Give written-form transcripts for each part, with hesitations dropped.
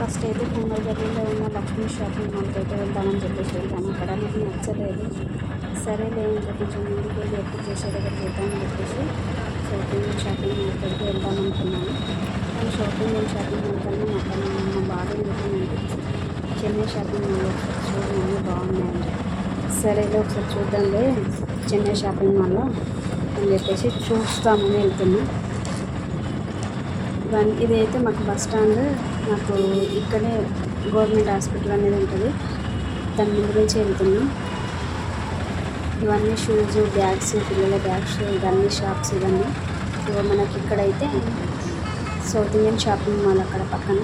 First అయితే కుంగళగల్లిలో ఉన్న Lakshmi shopping మాల్కి అయితే వెళ్దామని చెప్పేసి వెళ్తాను. అక్కడ నాకు నచ్చలేదు. సరేలే ఇంకా కొంచెం ముందుకు వెళ్ళి ఎప్పుడు చేసే దగ్గర చేద్దామని చెప్పేసి సౌత్ ఇండియన్ షాపింగ్ మాల్కి అయితే వెళ్దాం అనుకున్నాను. కానీ సౌత్ ఇండియన్ షాపింగ్ మాల్ కన్నా మా బాగా చెప్పిందంటే చెన్నై షాపింగ్ మాల్ ఒకసారి చూడండి బాగున్నాయండి. సరేలే ఒకసారి చూద్దాంలే చెన్నై షాపింగ్ మాల్లో అని చెప్పేసి చూస్తామని వెళ్తున్నాం. ఇదైతే మాకు బస్ స్టాండ్, నాకు ఇక్కడే గవర్నమెంట్ హాస్పిటల్ అనేది ఉంటుంది, దాని ముందు నుంచి వెళ్తున్నాం. ఇవన్నీ షూస్, బ్యాగ్స్, పిల్లల బ్యాగ్స్, ఇవన్నీ షాప్స్ ఇవన్నీ. ఇక మనకి ఇక్కడైతే సౌత్ ఇండియన్ షాపింగ్ మాల్ అక్కడ పక్కన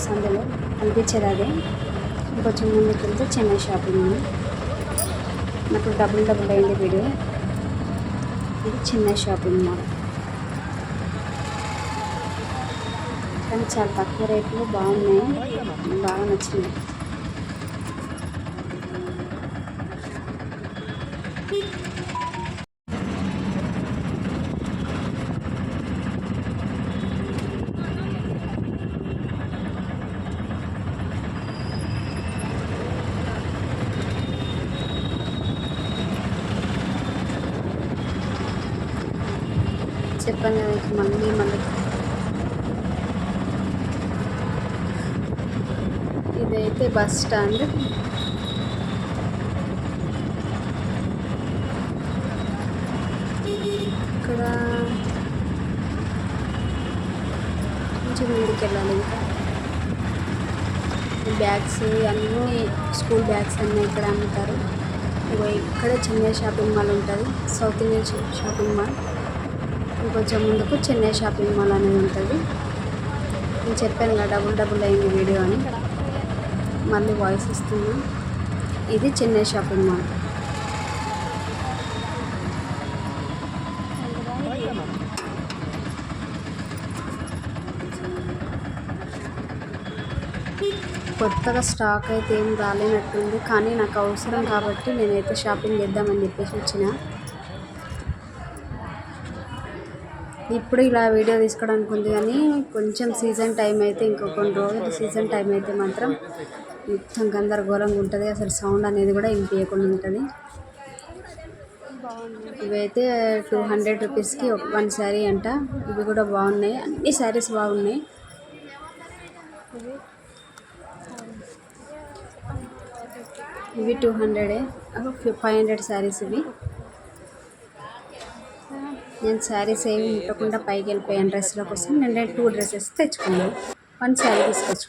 సందులో కనిపించేది అదే. ఇంకొంచెం ముందుకు వెళ్తే చెన్నై షాపింగ్ మాల్. నాకు డబుల్ అయింది వీడియో. ఇది చెన్నై షాపింగ్ మాల్, కానీ చాలా తక్కువ రేట్లు బాగున్నాయి, బాగా నచ్చినాయి. చెప్పాను కదా మళ్ళీ ఇదైతే బస్ స్టాండ్. ఇక్కడ కొంచెం ముందుకు వెళ్ళాలి. ఇంకా బ్యాగ్స్ అన్నీ స్కూల్ బ్యాగ్స్ అన్నీ ఇక్కడ అమ్ముతారు. ఇక్కడ చెన్నై షాపింగ్ మాల్ ఉంటుంది, సౌత్ ఇండియన్ షాపింగ్ మాల్. ఇంకొంచెం ముందుకు చెన్నై షాపింగ్ మాల్ అనేది ఉంటుంది. నేను చెప్పాను కదా డబుల్ అయింది వీడియో అని, మళ్ళీ వాయిస్ ఇస్తున్నా. ఇది చెన్నై షాపింగ్ మాల్. కొత్తగా స్టాక్ అయితే ఏం రాలేనట్టుంది, కానీ నాకు అవసరం కాబట్టి నేనైతే షాపింగ్ చేద్దామని చెప్పేసి వచ్చిన. ఇప్పుడు ఇలా వీడియో తీసుకోవడానికి ఉంది, కానీ కొంచెం సీజన్ టైం అయితే ఇంకో కొన్ని రోజులు సీజన్ టైం అయితే మాత్రం మొత్తం గందరగోళంగా ఉంటుంది. అసలు సౌండ్ అనేది కూడా వినిపించకుండా ఉంటుంది. ఇవైతే 200 రూపీస్కి 1 శారీ అంట. ఇవి కూడా బాగున్నాయి, అన్ని శారీస్ బాగున్నాయి. ఇవి 200, 500 శారీస్ ఇవి. నేను శారీస్ ఏమి ముట్టకుండా పైకి వెళ్ళిపోయాను డ్రెస్ల కోసం. నేను 2 డ్రెస్సెస్ తెచ్చుకున్నాను, 1 శారీ తీసుకొచ్చుకున్నాను.